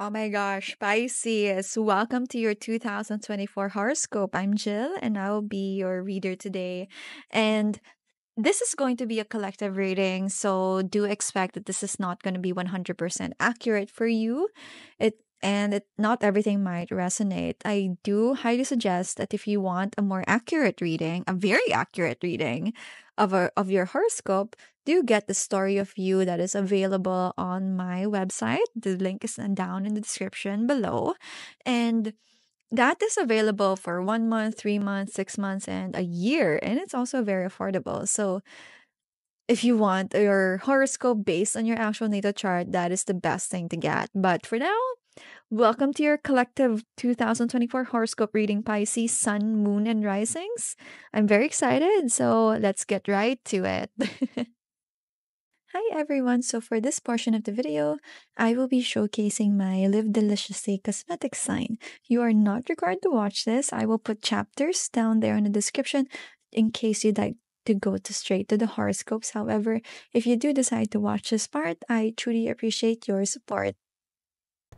Oh my gosh, Pisces, welcome to your 2024 horoscope. I'm Jill and I will be your reader today. And this is going to be a collective reading, so do expect that this is not going to be 100% accurate for you. Not everything might resonate. I do highly suggest that if you want a more accurate reading, a very accurate reading of your horoscope, do get the story of you that is available on my website. The link is down in the description below. And that is available for 1 month, 3 months, 6 months, and a year. And it's also very affordable. So if you want your horoscope based on your actual natal chart, that is the best thing to get. But for now, welcome to your collective 2024 horoscope reading, Pisces, Sun, Moon, and Risings. I'm very excited, so let's get right to it. Hi everyone, so for this portion of the video, I will be showcasing my Live Deliciously cosmetic sign. You are not required to watch this. I will put chapters down there in the description in case you'd like to go straight to the horoscopes. However, if you do decide to watch this part, I truly appreciate your support.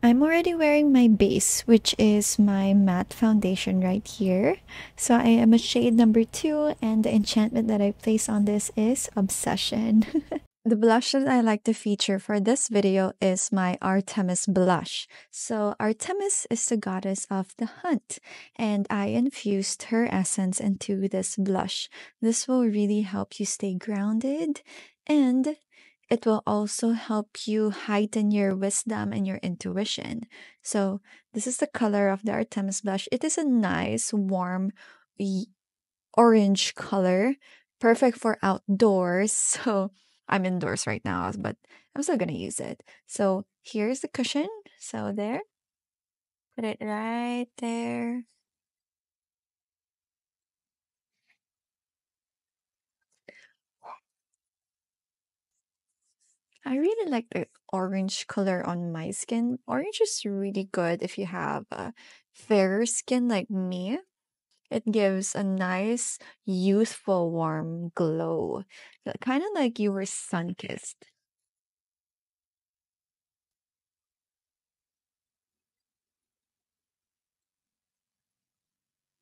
I'm already wearing my base, which is my matte foundation right here. So I am a shade number 2, and the enchantment that I place on this is Obsession. The blush that I like to feature for this video is my Artemis blush. So Artemis is the goddess of the hunt, and I infused her essence into this blush. This will really help you stay grounded, and it will also help you heighten your wisdom and your intuition. So this is the color of the Artemis blush. It is a nice, warm, orange color, perfect for outdoors. So I'm indoors right now, but I'm still gonna use it. So here's the cushion. So there, put it right there. I really like the orange color on my skin. Orange is really good if you have a fairer skin like me. It gives a nice, youthful, warm glow. Kind of like you were sun-kissed.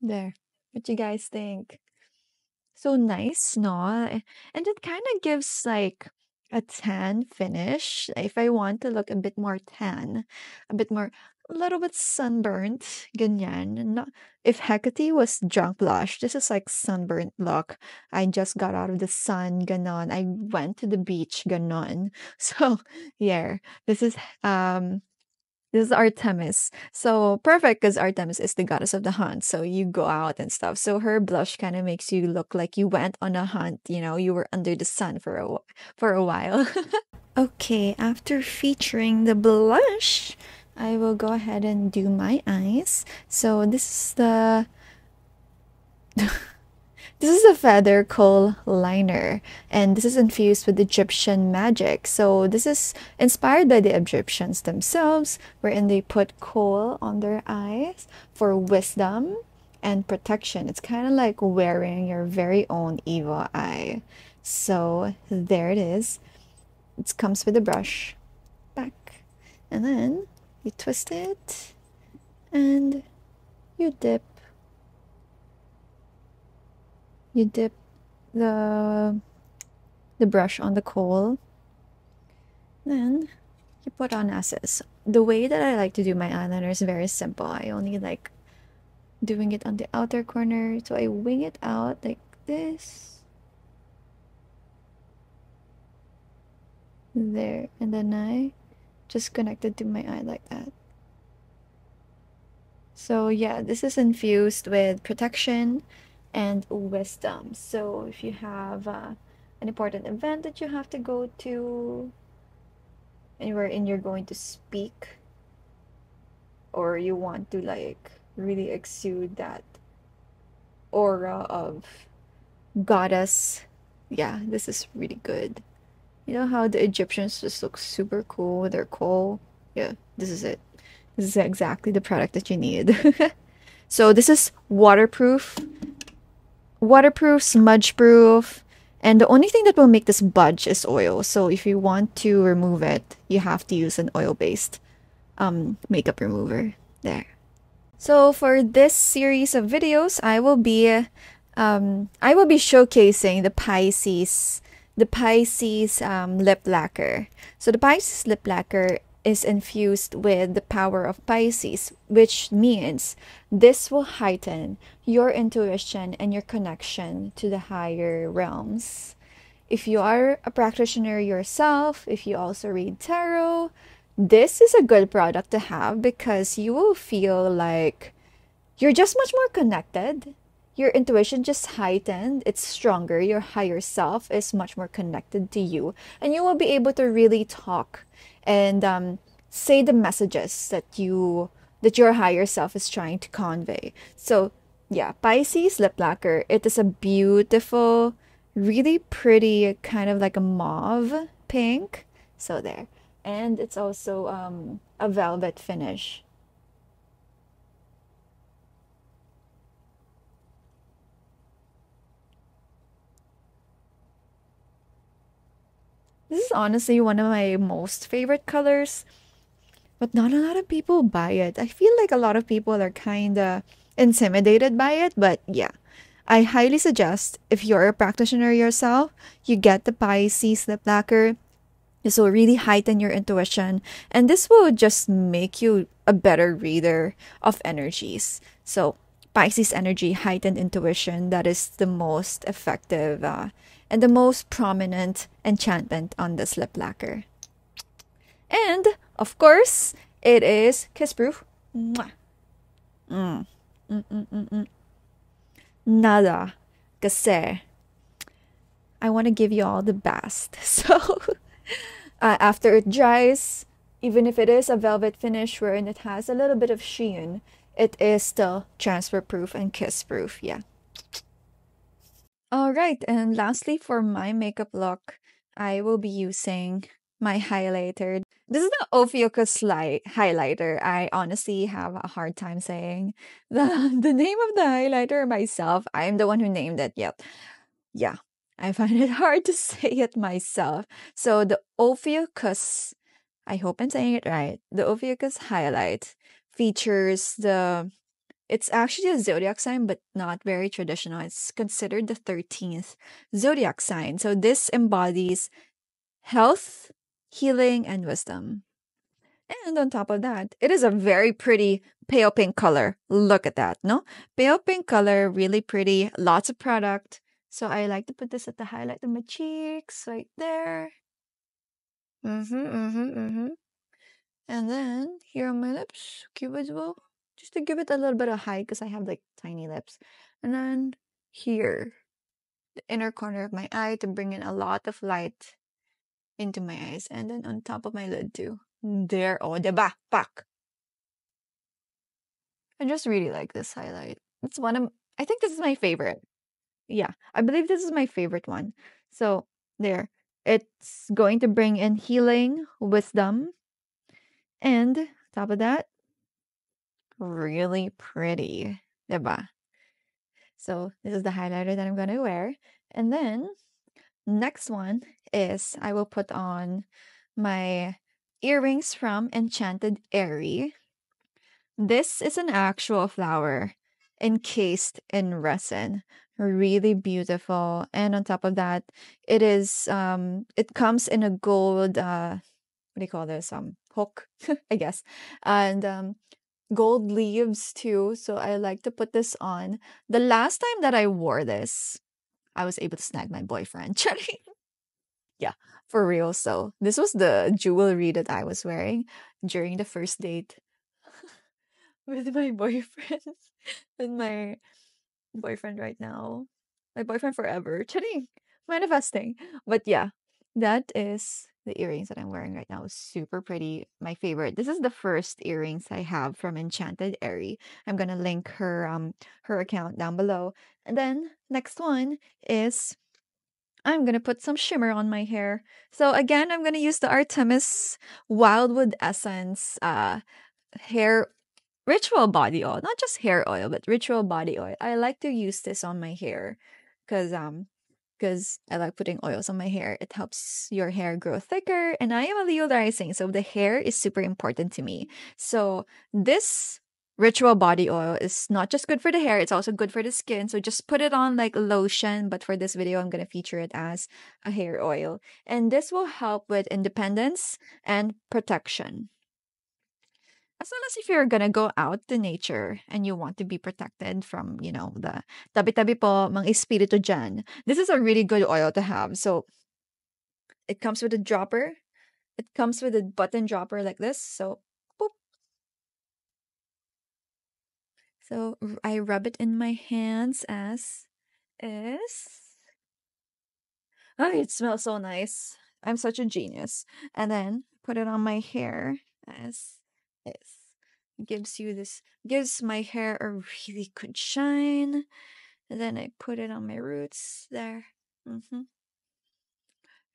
There. What you guys think? So nice, no? And it kind of gives like a tan finish. If I want to look a bit more tan, a bit more, a little bit sunburnt, ganyan. Not, if Hecate was drunk blush, this is like sunburnt look. I just got out of the sun, ganon. I went to the beach, ganon. So, yeah, this is um this is Artemis. So perfect because Artemis is the goddess of the hunt. So you go out and stuff. So her blush kind of makes you look like you went on a hunt. You know, you were under the sun for a while. Okay, after featuring the blush, I will go ahead and do my eyes. So this is the this is a feather Kohl liner, and this is infused with Egyptian magic. So this is inspired by the Egyptians themselves, wherein they put kohl on their eyes for wisdom and protection. It's kind of like wearing your very own evil eye. So there it is. It comes with a brush back, and then you twist it and you dip the brush on the kohl, then you put on lashes. The way that I like to do my eyeliner is very simple. I only like doing it on the outer corner, so I wing it out like this, there, and then I just connect it to my eye like that. So yeah, this is infused with protection and wisdom. So if you have an important event that you have to go to, anywhere and you're going to speak, or you want to like really exude that aura of goddess, yeah, this is really good. You know how the Egyptians just look super cool with their kohl? Yeah, this is it. This is exactly the product that you need. So this is waterproof, smudge proof, and the only thing that will make this budge is oil. So if you want to remove it, you have to use an oil based makeup remover there. So for this series of videos, I will be showcasing the Pisces lip lacquer. So the Pisces lip lacquer is infused with the power of Pisces, which means this will heighten your intuition and your connection to the higher realms. If you are a practitioner yourself, if you also read tarot, this is a good product to have because you will feel like you're just much more connected. Your intuition just heightened, it's stronger. Your higher self is much more connected to you, and you will be able to really talk and say the messages that your higher self is trying to convey. So, yeah, Pisces lip lacquer. It is a beautiful, really pretty kind of like a mauve pink. So there, and it's also a velvet finish. This is honestly one of my most favorite colors, but not a lot of people buy it. I feel like a lot of people are kind of intimidated by it, but yeah. I highly suggest if you're a practitioner yourself, you get the Pisces lip lacquer. This will really heighten your intuition, and this will just make you a better reader of energies. So, Pisces energy, heightened intuition, that is the most effective and the most prominent enchantment on this lip lacquer. And, of course, it is kiss proof. Mwah. Mm. Mm, mm, mm, mm. Nada. Kasi I want to give you all the best. So, after it dries, even if it is a velvet finish wherein it has a little bit of sheen, it is still transfer proof and kiss proof. Yeah. All right. And lastly, for my makeup look, I will be using my highlighter. This is the Ophiuchus highlighter. I honestly have a hard time saying the name of the highlighter myself. I'm the one who named it yet. Yeah, I find it hard to say it myself. So the Ophiuchus, I hope I'm saying it right. The Ophiuchus highlight features it's actually a zodiac sign, but not very traditional. It's considered the 13th zodiac sign. So this embodies health, healing, and wisdom. And on top of that, it is a very pretty pale pink color. Look at that, no? Pale pink color, really pretty, lots of product. So I like to put this at the highlight of my cheeks, right there. And then here on my lips, cute as well. Just to give it a little bit of height because I have like tiny lips. And then here, the inner corner of my eye to bring in a lot of light into my eyes. And then on top of my lid too. There, oh, diba? Pak! I just really like this highlight. It's one of, I think this is my favorite. Yeah, I believe this is my favorite one. So there, it's going to bring in healing, wisdom, and top of that, really pretty. Diba? So this is the highlighter that I'm gonna wear. And then next one is I will put on my earrings from Enchanted Airy. This is an actual flower encased in resin. Really beautiful. And on top of that, it comes in a gold what do you call this? Hook, I guess. And gold leaves too. So I like to put this on. The last time that I wore this, I was able to snag my boyfriend. Yeah, for real. So this was the jewelry that I was wearing during the first date with my boyfriend. With my boyfriend right now. My boyfriend forever. Charing. Manifesting. But yeah, that is the earrings that I'm wearing right now. Super pretty. My favorite. This is the first earrings I have from Enchanted Airy. I'm gonna link her account down below. And then next one is I'm gonna put some shimmer on my hair. So again, I'm gonna use the Artemis Wildwood Essence hair ritual body oil, not just hair oil, but ritual body oil. I like to use this on my hair because because I like putting oils on my hair. It helps your hair grow thicker. And I am a Leo rising, so the hair is super important to me. So this ritual body oil is not just good for the hair, it's also good for the skin. So just put it on like lotion. But for this video, I'm going to feature it as a hair oil. And this will help with independence and protection. As well as if you're gonna go out to nature and you want to be protected from, the tabi-tabi po, mga espiritu dyan. This is a really good oil to have. So it comes with a dropper. It comes with a button dropper like this. So, boop. So I rub it in my hands as is. Oh, it smells so nice. I'm such a genius. And then put it on my hair as is. Gives my hair a really good shine. And then I put it on my roots there.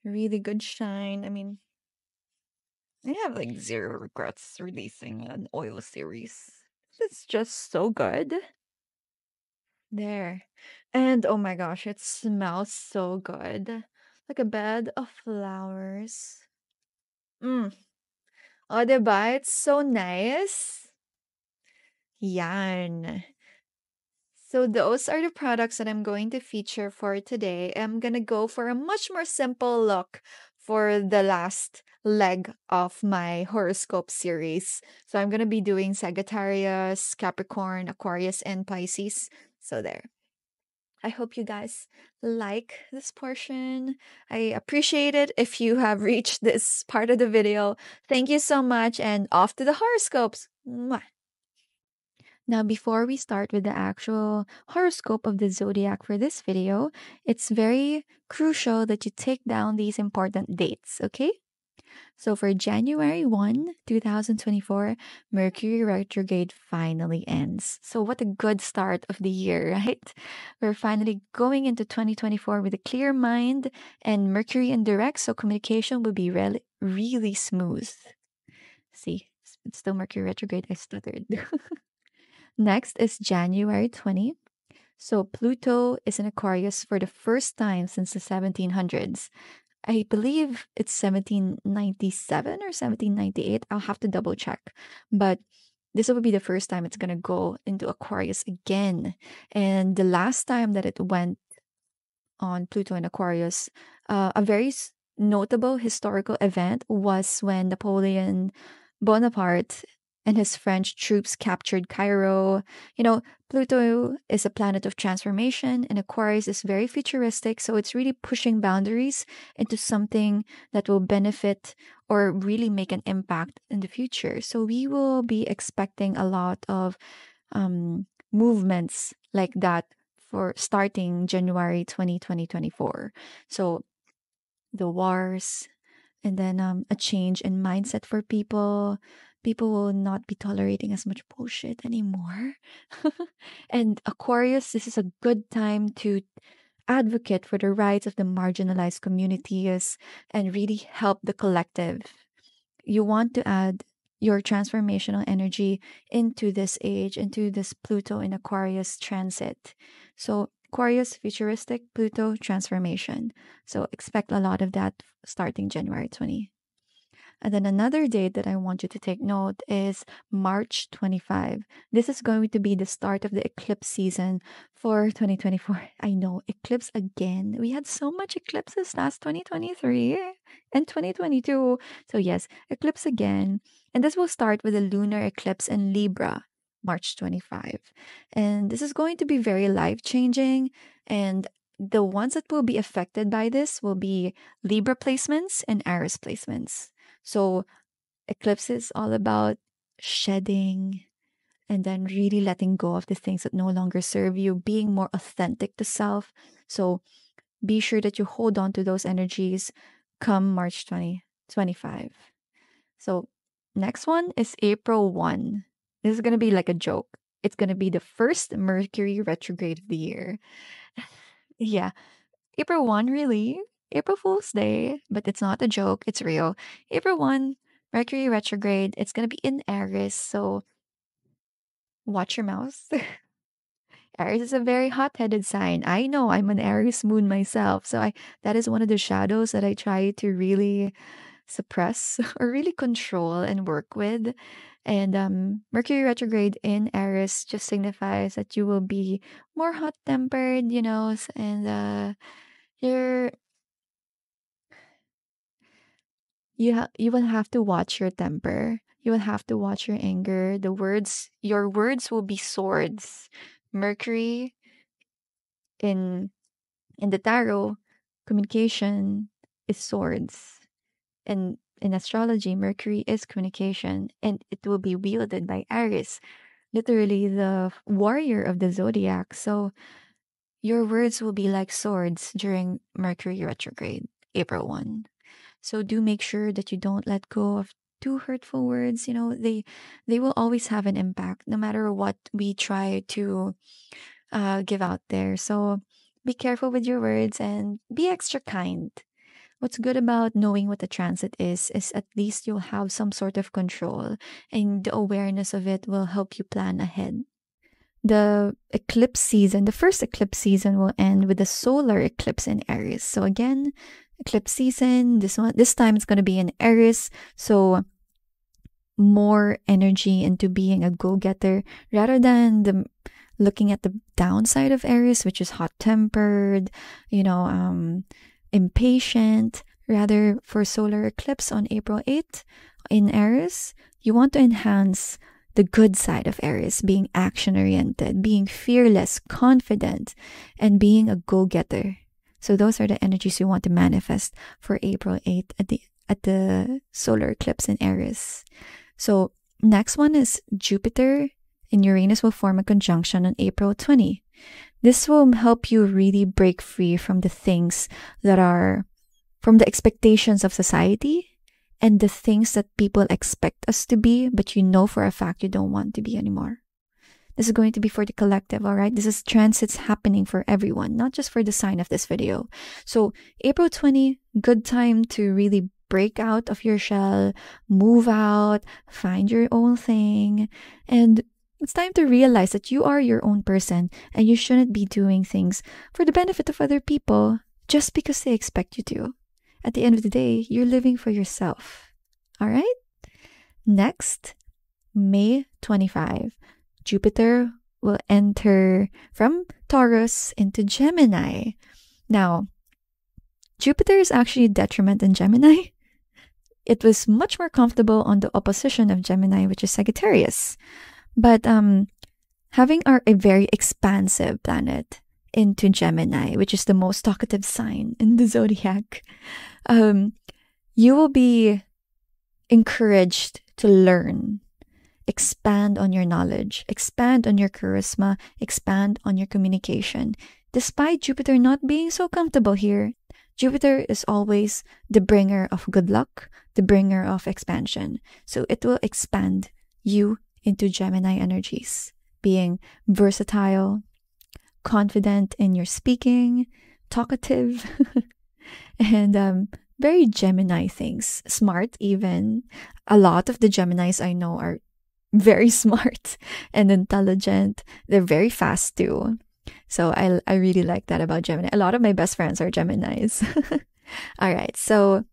Really good shine. I mean, I have like zero regrets releasing an oil series. It's just so good. There. And oh my gosh, it smells so good. Like a bed of flowers. Mm. Oh, diba? It's so nice. Yan. So those are the products that I'm going to feature for today. I'm going to go for a much more simple look for the last leg of my horoscope series. So I'm going to be doing Sagittarius, Capricorn, Aquarius, and Pisces. So there. I hope you guys like this portion. I appreciate it if you have reached this part of the video. Thank you so much, and off to the horoscopes. Mwah. Now, before we start with the actual horoscope of the zodiac for this video, it's very crucial that you take down these important dates, okay? So for January 1, 2024, Mercury retrograde finally ends. So what a good start of the year, right? We're finally going into 2024 with a clear mind and Mercury in direct, so communication will be really smooth. See, it's still Mercury retrograde. I stuttered. Next is January 20. So Pluto is in Aquarius for the first time since the 1700s. I believe it's 1797 or 1798. I'll have to double check. But this will be the first time it's going to go into Aquarius again. And the last time that it went on Pluto and Aquarius, a very notable historical event was when Napoleon Bonaparte and his French troops captured Cairo. Pluto is a planet of transformation, and Aquarius is very futuristic. So it's really pushing boundaries into something that will benefit or really make an impact in the future. So we will be expecting a lot of movements like that for starting January 2024. So the wars, and then a change in mindset for people. People will not be tolerating as much bullshit anymore. And Aquarius, this is a good time to advocate for the rights of the marginalized communities and really help the collective. You want to add your transformational energy into this age, into this Pluto in Aquarius transit. So Aquarius, futuristic, Pluto, transformation. So expect a lot of that starting January 20. And then another date that I want you to take note is March 25. This is going to be the start of the eclipse season for 2024. I know, eclipse again. We had so much eclipses last 2023 and 2022. So yes, eclipse again. And this will start with a lunar eclipse in Libra, March 25. And this is going to be very life-changing. And the ones that will be affected by this will be Libra placements and Aries placements. So eclipse is all about shedding and then really letting go of the things that no longer serve you, being more authentic to self. So be sure that you hold on to those energies come March 2025. So next one is April 1. This is going to be like a joke. It's going to be the first Mercury retrograde of the year. Yeah. April 1, really? April Fool's Day, but it's not a joke, it's real. April 1, Mercury retrograde, it's going to be in Aries, so watch your mouth. Aries is a very hot-headed sign. I know I'm an Aries moon myself. So I that is one of the shadows that I try to really suppress or really control and work with. And Mercury retrograde in Aries just signifies that you will be more hot-tempered, and you're you will have to watch your temper. You will have to watch your anger. Your words will be swords. Mercury in in the tarot, communication is swords. And in astrology, Mercury is communication, and it will be wielded by Aries, literally the warrior of the zodiac. So your words will be like swords during Mercury retrograde, April 1. So do make sure that you don't let go of too hurtful words. They will always have an impact no matter what we try to give out there. So be careful with your words and be extra kind. What's good about knowing what the transit is at least you'll have some sort of control, and the awareness of it will help you plan ahead. The first eclipse season will end with a solar eclipse in Aries. So again, eclipse season, this time it's going to be in Aries. So more energy into being a go-getter rather than looking at the downside of Aries, which is hot-tempered, impatient. Rather, for solar eclipse on April 8th in Aries, you want to enhance the good side of Aries, being action-oriented, being fearless, confident, and being a go-getter. So those are the energies you want to manifest for April 8th at the solar eclipse in Aries. So next one is Jupiter and Uranus will form a conjunction on April 20. This will help you really break free from the things that are from the expectations of society and the things that people expect us to be, but you know for a fact you don't want to be anymore. This is going to be for the collective, all right? This is transits happening for everyone, not just for the sign of this video. So April 20, good time to really break out of your shell, move out, find your own thing, and it's time to realize that you are your own person and you shouldn't be doing things for the benefit of other people just because they expect you to. At the end of the day, you're living for yourself. All right? Next, May 25, Jupiter will enter from Taurus into Gemini. Now, Jupiter is actually a detriment in Gemini. It was much more comfortable on the opposition of Gemini, which is Sagittarius. But having a very expansive planet into Gemini, which is the most talkative sign in the zodiac, you will be encouraged to learn, expand on your knowledge, expand on your charisma, expand on your communication. Despite Jupiter not being so comfortable here, Jupiter is always the bringer of good luck, the bringer of expansion. So it will expand you into Gemini energies, being versatile, confident in your speaking, talkative, and very Gemini things. Smart even. A lot of the Geminis I know are very smart and intelligent. They're very fast too. So I really like that about Gemini. A lot of my best friends are Geminis. All right, so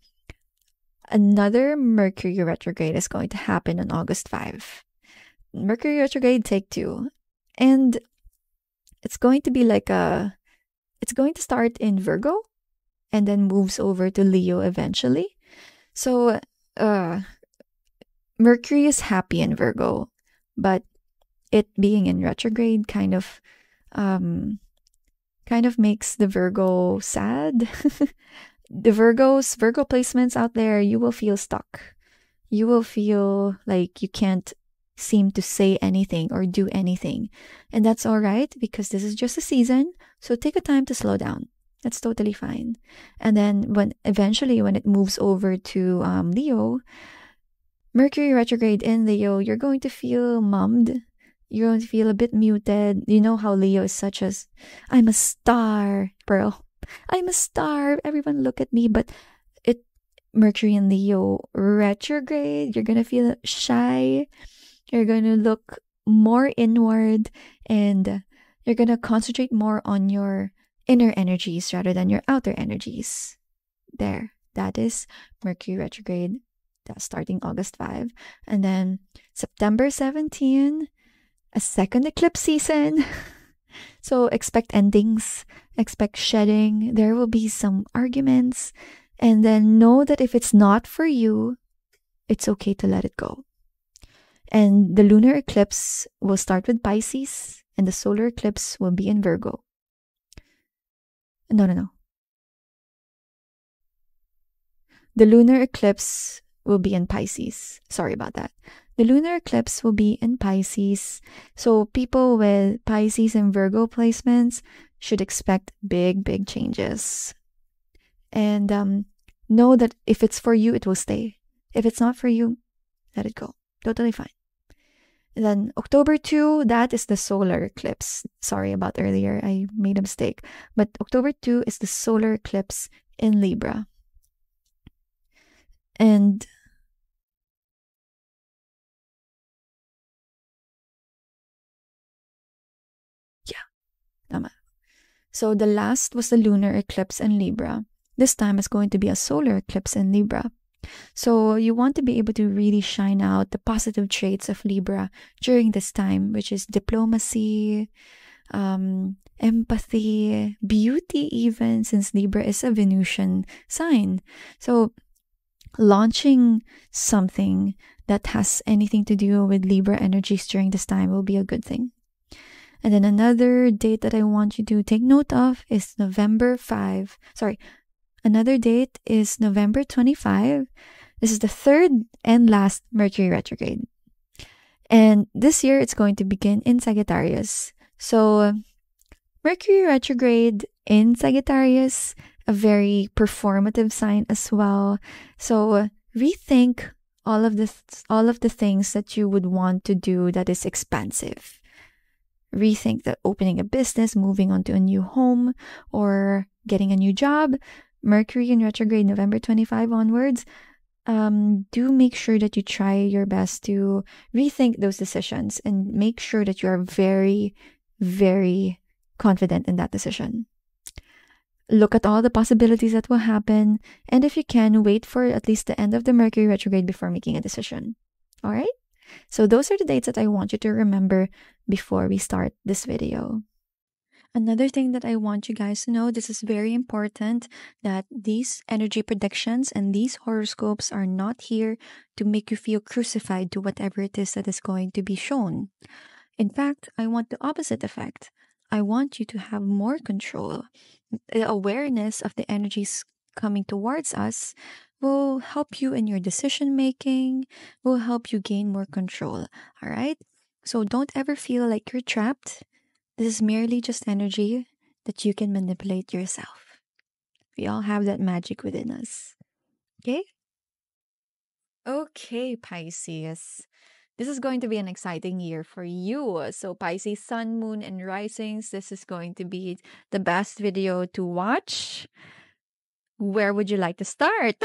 another Mercury retrograde is going to happen on August 5. Mercury retrograde take 2. And it's going to be it's going to start in Virgo and then moves over to Leo eventually. So Mercury is happy in Virgo, but it being in retrograde kind of makes the Virgo sad. The Virgo placements out there, you will feel stuck. You will feel like you can't seem to say anything or do anything. And that's all right because this is just a season. So take a time to slow down. That's totally fine. And then when it moves over to Leo, Mercury retrograde in Leo, you're going to feel mummed. You're going to feel a bit muted. You know how Leo is such as, I'm a star, Pearl. I'm a star. Everyone look at me. But Mercury in Leo retrograde, you're going to feel shy. You're going to look more inward and You're going to concentrate more on your inner energies rather than your outer energies. There. That is Mercury retrograde. That's starting August 5. And then September 17, a second eclipse season. So expect endings, expect shedding. There will be some arguments. And then know that if it's not for you, it's okay to let it go. And the lunar eclipse will start with Pisces, and the solar eclipse will be in Virgo. No. The lunar eclipse will be in Pisces. Sorry about that. The lunar eclipse will be in Pisces. So people with Pisces and Virgo placements should expect big changes. And know that if it's for you, it will stay. If it's not for you, let it go. Totally fine. And then October 2, that is the solar eclipse. Sorry about earlier, I made a mistake. But October 2 is the solar eclipse in Libra. And tama. So the last was the lunar eclipse in Libra. This time is going to be a solar eclipse in Libra. So you want to be able to really shine out the positive traits of Libra during this time, which is diplomacy, empathy, beauty even, since Libra is a Venusian sign. So launching something that has anything to do with Libra energies during this time will be a good thing. And then another date that I want you to take note of is November 5. Another date is November 25. This is the third and last Mercury retrograde. And this year it's going to begin in Sagittarius. So Mercury retrograde in Sagittarius, a very performative sign as well. So rethink all of the things that you would want to do that is expansive. Rethink that opening a business, moving on to a new home, or getting a new job. Mercury in retrograde November 25 onwards. Do make sure that you try your best to rethink those decisions and make sure that you are very, very confident in that decision. Look at all the possibilities that will happen, and if you can, wait for at least the end of the Mercury retrograde before making a decision. All right? So those are the dates that I want you to remember before we start this video. Another thing that I want you guys to know, this is very important, that these energy predictions and these horoscopes are not here to make you feel crucified to whatever it is that is going to be shown. In fact, I want the opposite effect. I want you to have more control. The awareness of the energies coming towards us will help you in your decision making, will help you gain more control. All right? So don't ever feel like you're trapped. This is merely just energy that you can manipulate yourself. We all have that magic within us. Okay? Okay, Pisces. This is going to be an exciting year for you. So Pisces sun, moon, and risings, this is going to be the best video to watch. Where would you like to start?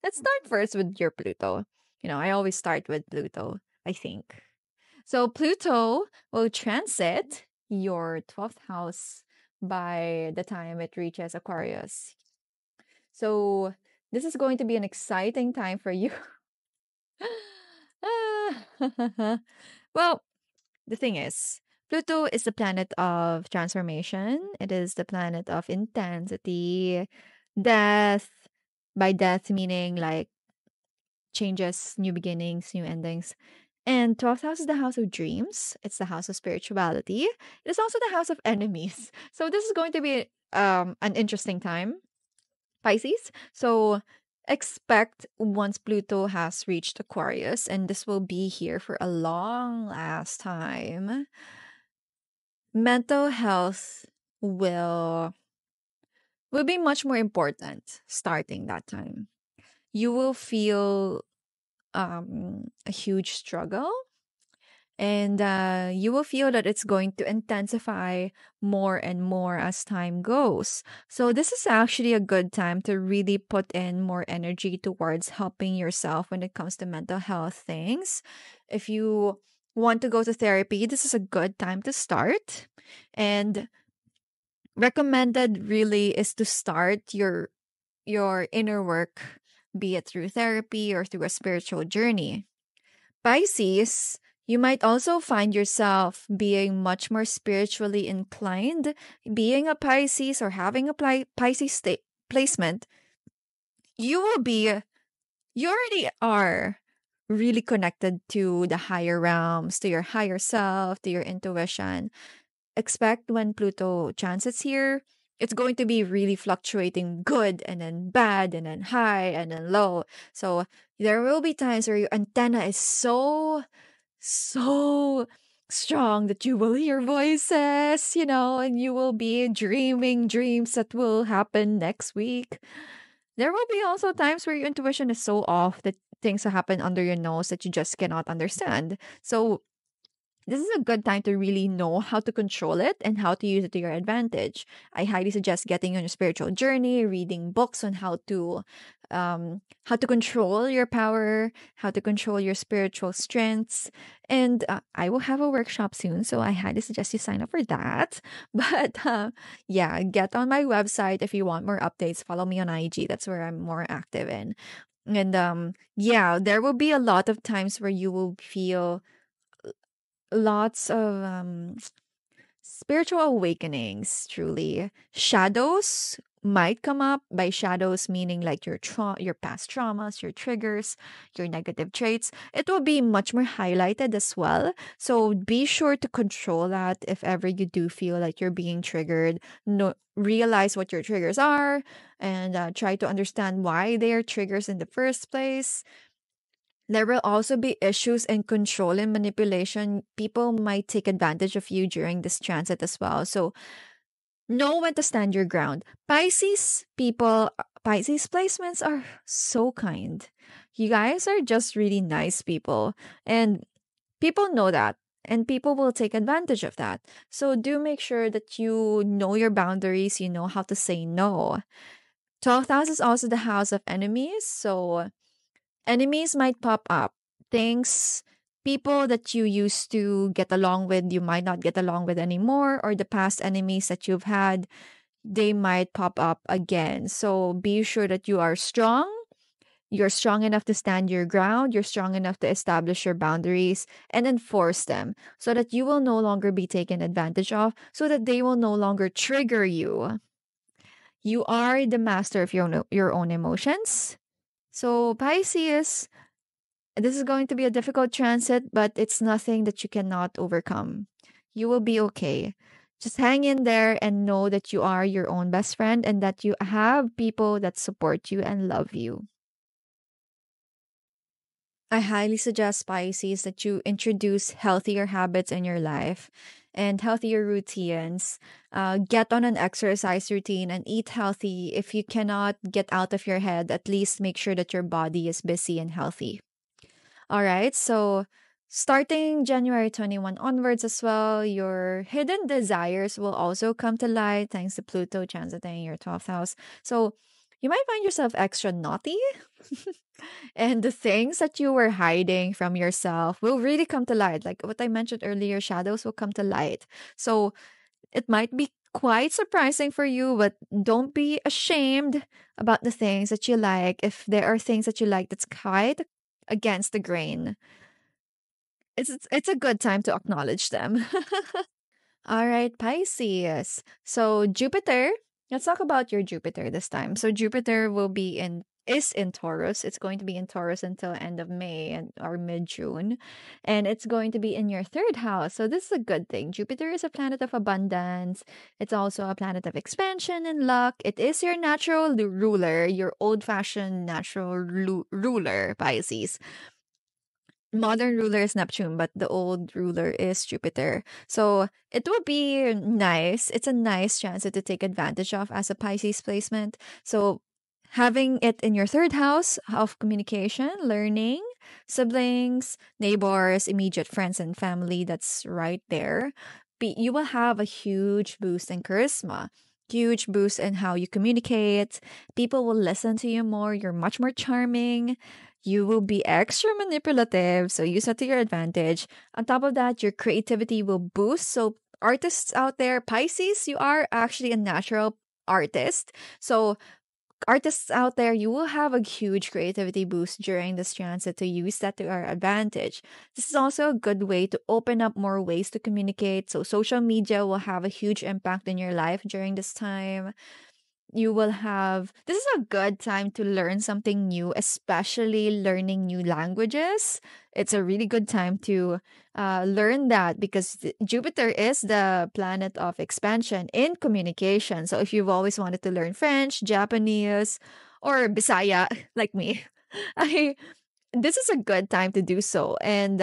Let's start first with your Pluto. I always start with Pluto, I think. So Pluto will transit your 12th house by the time it reaches Aquarius. So this is going to be an exciting time for you. Well, the thing is, Pluto is the planet of transformation. It is the planet of intensity, death. By death, meaning like changes, new beginnings, new endings. And 12th house is the house of dreams. It's the house of spirituality. It is also the house of enemies. So this is going to be an interesting time, Pisces. So expect once Pluto has reached Aquarius, and this will be here for a long last time, mental health will be much more important starting that time. You will feel a huge struggle, and you will feel that it's going to intensify more and more as time goes. So this is actually a good time to really put in more energy towards helping yourself when it comes to mental health things. If you want to go to therapy, this is a good time to start. And recommended really is to start your inner work, be it through therapy or through a spiritual journey. Pisces, you might also find yourself being much more spiritually inclined. Being a Pisces or having a Pisces placement, you will be, you already are really connected to the higher realms, to your higher self, to your intuition. Expect when Pluto transits here, it's going to be really fluctuating good and then bad and then high and then low. So there will be times where your antenna is so strong that you will hear voices, and you will be dreaming dreams that will happen next week. There will be also times where your intuition is so off that things will happen under your nose that you just cannot understand. So this is a good time to really know how to control it and how to use it to your advantage. I highly suggest getting on a spiritual journey, reading books on how to control your power, how to control your spiritual strengths. And I will have a workshop soon, so I highly suggest you sign up for that. But yeah, get on my website if you want more updates. Follow me on IG. That's where I'm more active in. And yeah, there will be a lot of times where you will feel lots of spiritual awakenings. Truly, shadows might come up. By shadows meaning like your past traumas, your triggers, your negative traits. It will be much more highlighted as well, so be sure to control that. If ever you do feel like you're being triggered, no, realize what your triggers are, and try to understand why they are triggers in the first place. There will also be issues in control and manipulation. People might take advantage of you during this transit as well. So know when to stand your ground. Pisces placements are so kind. You guys are just really nice people. And people know that. And people will take advantage of that. So do make sure that you know your boundaries, you know how to say no. 12th house is also the house of enemies. So enemies might pop up. Things, people that you used to get along with, you might not get along with anymore, or the past enemies that you've had, they might pop up again. So be sure that you are strong. You're strong enough to stand your ground. You're strong enough to establish your boundaries and enforce them so that you will no longer be taken advantage of, so that they will no longer trigger you. You are the master of your own emotions. So, Pisces, this is going to be a difficult transit, but it's nothing that you cannot overcome. You will be okay. Just hang in there and know that you are your own best friend and that you have people that support you and love you. I highly suggest, Pisces, that you introduce healthier habits in your life and healthier routines. Get on an exercise routine and eat healthy. If you cannot get out of your head, at least make sure that your body is busy and healthy. All right. So starting January 21 onwards as well, your hidden desires will also come to light thanks to Pluto transiting your 12th house. So you might find yourself extra naughty. And the things that you were hiding from yourself will really come to light. Like what I mentioned earlier, shadows will come to light. So it might be quite surprising for you, but don't be ashamed about the things that you like. If there are things that you like that's quite against the grain, it's a good time to acknowledge them. All right, Pisces. So Jupiter, let's talk about your Jupiter this time. So Jupiter will be in is in Taurus. It's going to be in Taurus until end of May and or mid June. And it's going to be in your third house. So this is a good thing. Jupiter is a planet of abundance. It's also a planet of expansion and luck. It is your natural ruler, your old-fashioned natural ruler, Pisces. Modern ruler is Neptune, but the old ruler is Jupiter. So it will be nice. It's a nice chance to take advantage of as a Pisces placement. So having it in your third house of communication, learning, siblings, neighbors, immediate friends, and family, that's right there. You will have a huge boost in charisma. Huge boost in how you communicate. People will listen to you more. You're much more charming. You will be extra manipulative, so use that to your advantage. On top of that, your creativity will boost. So, artists out there, Pisces, you are actually a natural artist. So, artists out there, you will have a huge creativity boost during this transit to use that to our advantage. This is also a good way to open up more ways to communicate. So, social media will have a huge impact in your life during this time. You will have this is a good time to learn something new, especially learning new languages. It's a really good time to learn that because Jupiter is the planet of expansion in communication. So if you've always wanted to learn French, Japanese, or Bisaya like me, I this is a good time to do so. And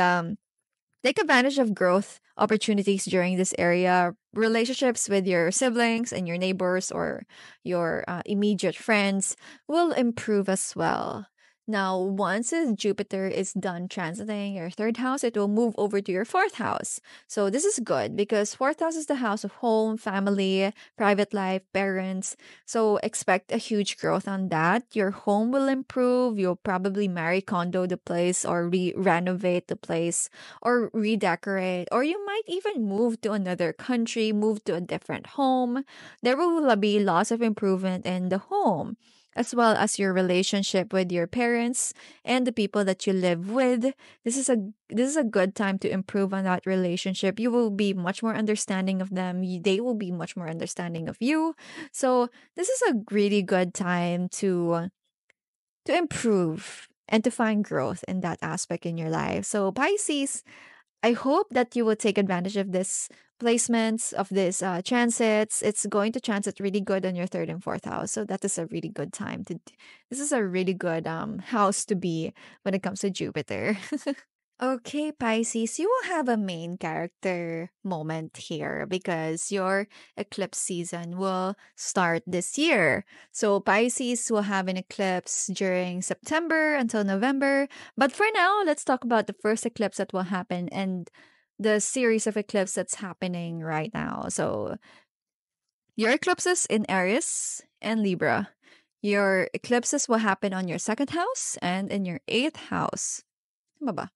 take advantage of growth opportunities during this area. Relationships with your siblings and your neighbors or your immediate friends will improve as well. Now, once Jupiter is done transiting your third house, it will move over to your fourth house. So, this is good because fourth house is the house of home, family, private life, parents. So, expect a huge growth on that. Your home will improve. You'll probably marry, condo the place, or renovate the place or redecorate, or you might even move to another country, move to a different home. There will be lots of improvement in the home, as well as your relationship with your parents and the people that you live with. This is a good time to improve on that relationship. You will be much more understanding of them. They will be much more understanding of you. So this is a really good time to improve and to find growth in that aspect in your life. So Pisces, I hope that you will take advantage of this placements of this transits. It's going to transit really good on your third and fourth house, so that is a really good time to. This is a really good house to be when it comes to Jupiter. Okay, Pisces, you will have a main character moment here because your eclipse season will start this year. So, Pisces will have an eclipse during September until November. But for now, let's talk about the first eclipse that will happen and the series of eclipses that's happening right now. So, your eclipses in Aries and Libra. Your eclipses will happen on your second house and in your eighth house. Tama ba?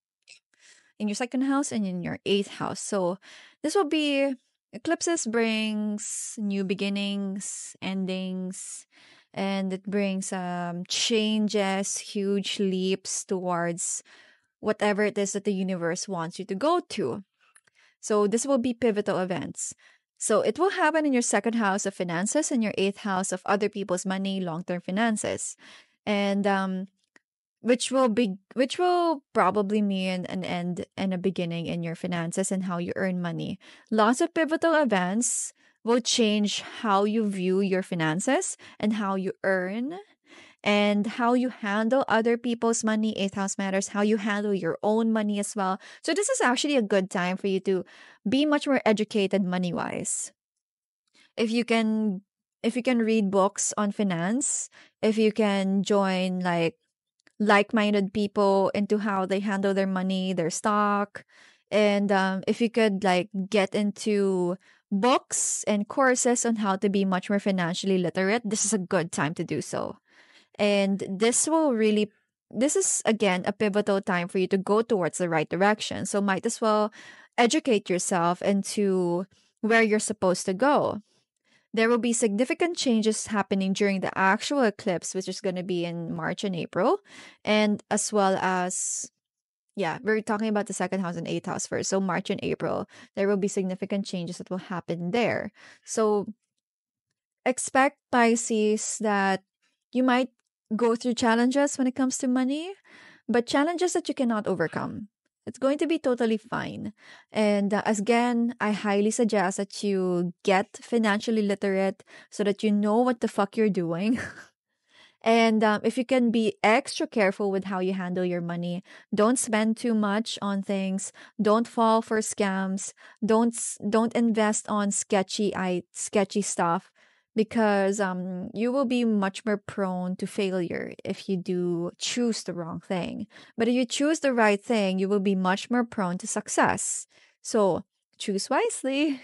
In your second house and in your eighth house. So this will be eclipses brings new beginnings, endings, and it brings changes, huge leaps towards whatever it is that the universe wants you to go to. So this will be pivotal events. So it will happen in your second house of finances and your eighth house of other people's money, long-term finances. And which will probably mean an end and a beginning in your finances and how you earn money. Lots of pivotal events will change how you view your finances and how you earn and how you handle other people's money. Eighth house matters, how you handle your own money as well. So this is actually a good time for you to be much more educated money wise. If you can if you can read books on finance, if you can join like-minded people into how they handle their money, their stock, and if you could get into books and courses on how to be much more financially literate, this is a good time to do so. And this is again a pivotal time for you to go towards the right direction. So might as well educate yourself into where you're supposed to go. There will be significant changes happening during the actual eclipse, which is going to be in March and April. And as well as, yeah, we're talking about the second house and eighth house first. So March and April, there will be significant changes that will happen there. So expect, Pisces, that you might go through challenges when it comes to money, but challenges that you cannot overcome. It's going to be totally fine. And again, I highly suggest that you get financially literate so that you know what the fuck you're doing. And if you can be extra careful with how you handle your money, don't spend too much on things. Don't fall for scams. Don't invest on sketchy stuff because you will be much more prone to failure if you do choose the wrong thing. But if you choose the right thing, you will be much more prone to success. So choose wisely.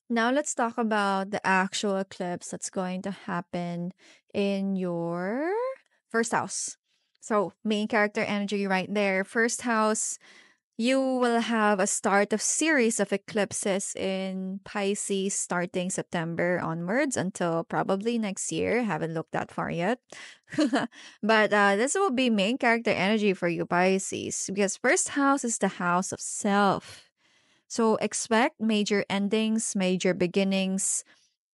Now let's talk about the actual eclipse that's going to happen in your first house. So, main character energy right there. First house, you will have a start of series of eclipses in Pisces starting September onwards until probably next year. Haven't looked that far yet. But this will be main character energy for you, Pisces, because first house is the house of self. So expect major endings, major beginnings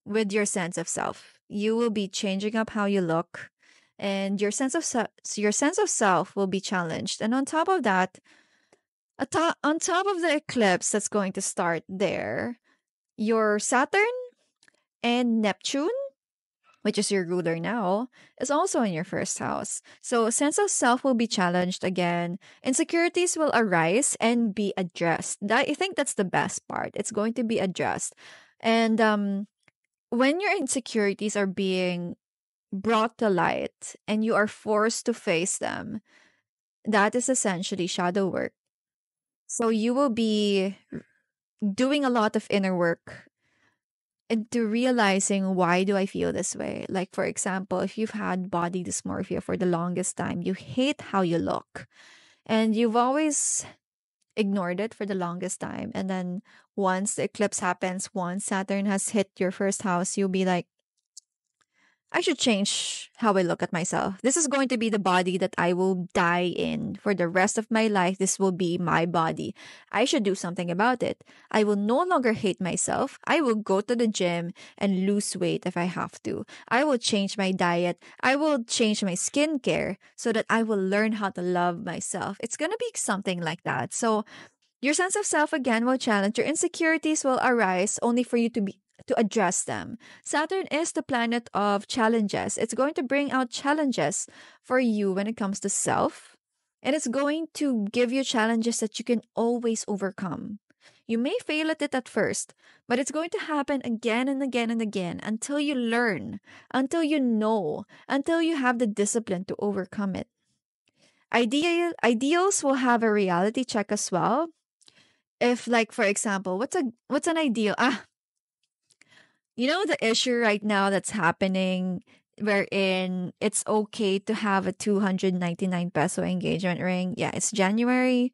with your sense of self. You will be changing up how you look, and your sense of self will be challenged. And on top of that, on top of the eclipse that's going to start there, your Saturn and Neptune, which is your ruler now, is also in your first house. So a sense of self will be challenged again. Insecurities will arise and be addressed. I think that's the best part. It's going to be addressed. And when your insecurities are being brought to light and you are forced to face them, that is essentially shadow work. So you will be doing a lot of inner work into realizing, why do I feel this way? Like, for example, if you've had body dysmorphia for the longest time, you hate how you look and you've always ignored it for the longest time. And then once the eclipse happens, once Saturn has hit your first house, you'll be like, I should change how I look at myself. This is going to be the body that I will die in for the rest of my life. This will be my body. I should do something about it. I will no longer hate myself. I will go to the gym and lose weight if I have to. I will change my diet. I will change my skincare so that I will learn how to love myself. It's going to be something like that. So your sense of self again will challenge. Your insecurities will arise only for you to address them. Saturn is the planet of challenges. It's going to bring out challenges for you when it comes to self, and it's going to give you challenges that you can always overcome. You may fail at it at first, but it's going to happen again and again and again until you learn, until you know, until you have the discipline to overcome it. Ideals will have a reality check as well. If, like, for example, what's an ideal? You know the issue right now that's happening, wherein it's okay to have a 299 peso engagement ring. Yeah, it's January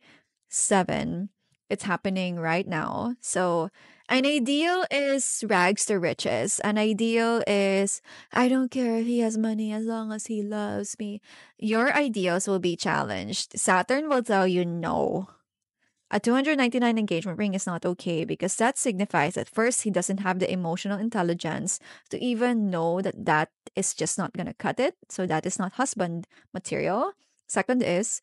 7. It's happening right now. So an ideal is rags to riches. An ideal is, I don't care if he has money as long as he loves me. Your ideals will be challenged. Saturn will tell you no. A 299 engagement ring is not okay because that signifies that first, he doesn't have the emotional intelligence to even know that that is just not going to cut it. So that is not husband material. Second is,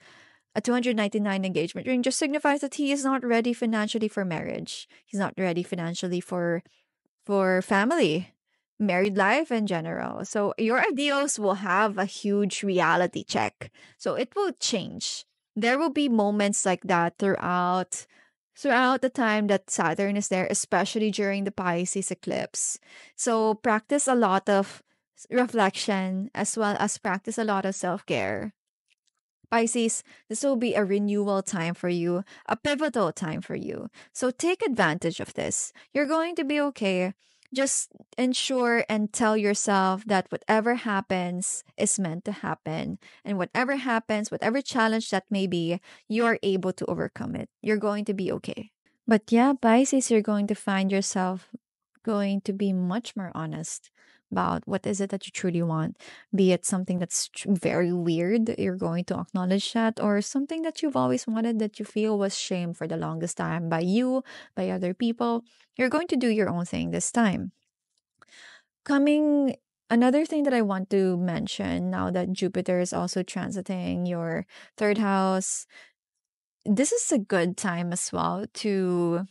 a 299 engagement ring just signifies that he is not ready financially for marriage. He's not ready financially for family, married life in general. So your ideals will have a huge reality check. So it will change. There will be moments like that throughout the time that Saturn is there, especially during the Pisces eclipse. So practice a lot of reflection as well as practice a lot of self-care. Pisces, this will be a renewal time for you, a pivotal time for you. So take advantage of this. You're going to be okay. Just ensure and tell yourself that whatever happens is meant to happen. And whatever happens, whatever challenge that may be, you are able to overcome it. You're going to be okay. But yeah, Pisces, you're going to find yourself going to be much more honest about what is it that you truly want. Be it something that's very weird, you're going to acknowledge that, or something that you've always wanted that you feel was shamed for the longest time by you, by other people. You're going to do your own thing this time. Coming Another thing that I want to mention now that Jupiter is also transiting your third house, this is a good time as well to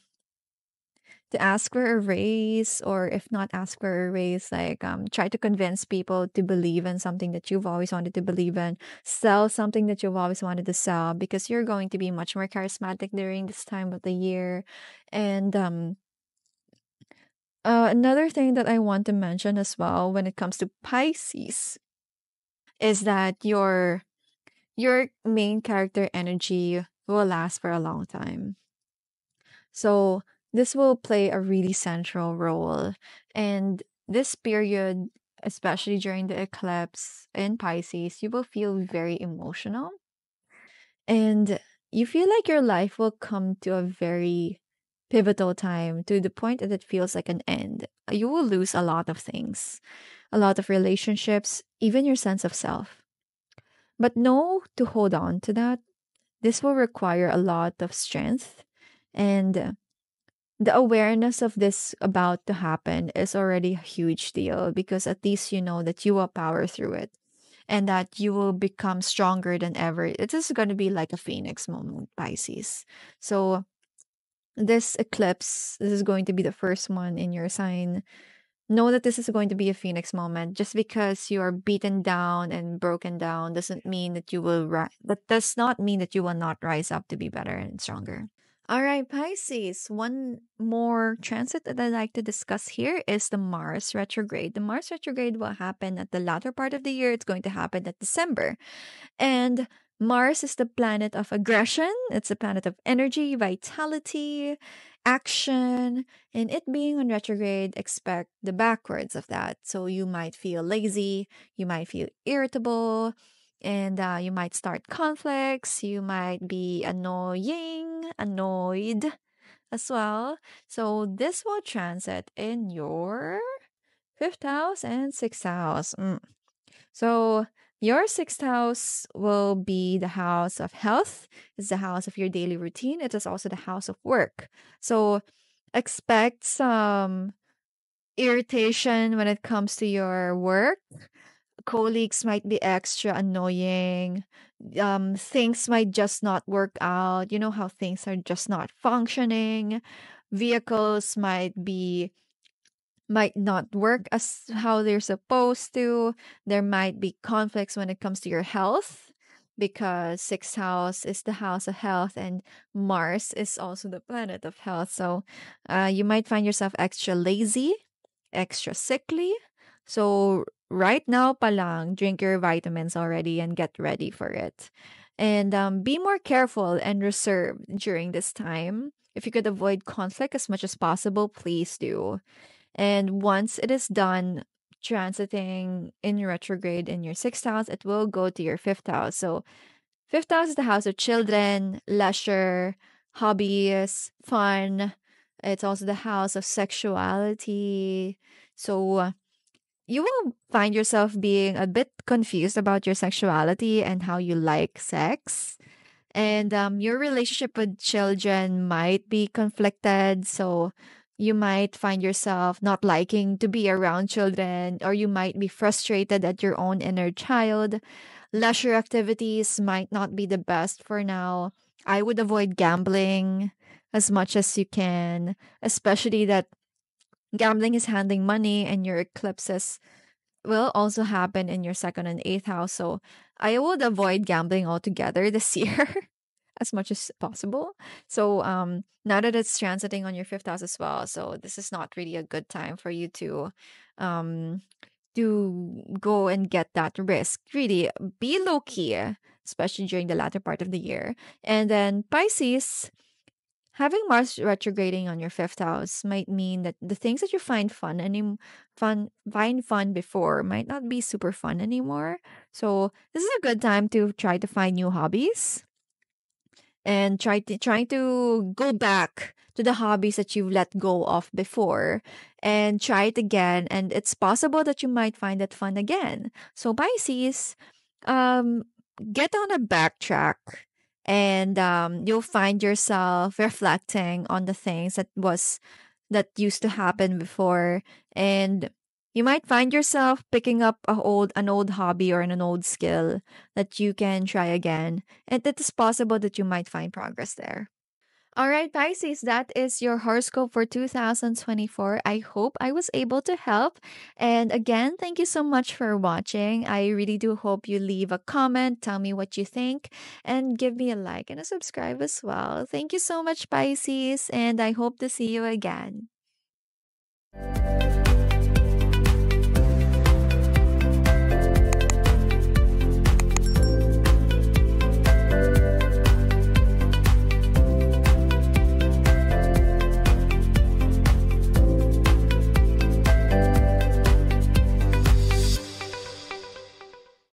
ask for a raise, or if not ask for a raise, like try to convince people to believe in something that you've always wanted to believe in, sell something that you've always wanted to sell, because you're going to be much more charismatic during this time of the year. And another thing that I want to mention as well when it comes to Pisces is that your main character energy will last for a long time. So this will play a really central role. And this period especially during the eclipse in Pisces, you will feel very emotional and you feel like your life will come to a very pivotal time to the point that it feels like an end. You will lose a lot of things, a lot of relationships, even your sense of self. But know to hold on to that. This will require a lot of strength and the awareness of this about to happen is already a huge deal because at least you know that you will power through it and that you will become stronger than ever. It is going to be like a phoenix moment, Pisces. So, this eclipse, this is going to be the first one in your sign. Know that this is going to be a phoenix moment. Just because you are beaten down and broken down doesn't mean that you will that does not mean that you will not rise up to be better and stronger. All right, Pisces. One more transit that I'd like to discuss here is the Mars retrograde. The Mars retrograde will happen at the latter part of the year. It's going to happen at December. And Mars is the planet of aggression. It's a planet of energy, vitality, action. And it being on retrograde, expect the backwards of that. So you might feel lazy, you might feel irritable, and you might start conflicts. You might be annoyed as well. So this will transit in your fifth house and sixth house. So your sixth house will be the house of health. It's the house of your daily routine. It is also the house of work. So expect some irritation when it comes to your work. Colleagues might be extra annoying. Things might just not work out. You know how things are just not functioning. Vehicles might not work as how they're supposed to. There might be conflicts when it comes to your health because sixth house is the house of health and Mars is also the planet of health. So you might find yourself extra lazy, extra sickly. So right now palang, drink your vitamins already and get ready for it. And be more careful and reserved during this time. If you could avoid conflict as much as possible, please do. And once it is done transiting in retrograde in your sixth house, it will go to your fifth house. So, fifth house is the house of children, leisure, hobbies, fun. It's also the house of sexuality. So, you will find yourself being a bit confused about your sexuality and how you like sex. And your relationship with children might be conflicted. So you might find yourself not liking to be around children, or you might be frustrated at your own inner child. Leisure activities might not be the best for now. I would avoid gambling as much as you can, especially that gambling is handling money and your eclipses will also happen in your second and eighth house. So I would avoid gambling altogether this year as much as possible. So now that it's transiting on your fifth house as well, so this is not really a good time for you um to go and get that risk. Really be low key, especially during the latter part of the year. And then Pisces, having Mars retrograding on your fifth house might mean that the things that you find fun before might not be super fun anymore. So this is a good time to try to find new hobbies and try to go back to the hobbies that you've let go of before and try it again, and it's possible that you might find it fun again. So Pisces, um get on a backtrack, and you'll find yourself reflecting on the things that used to happen before, and you might find yourself picking up an old hobby or an old skill that you can try again, and it is possible that you might find progress there. All right, Pisces, that is your horoscope for 2024. I hope I was able to help. And again, thank you so much for watching. I really do hope you leave a comment, tell me what you think, and give me a like and a subscribe as well. Thank you so much, Pisces, and I hope to see you again.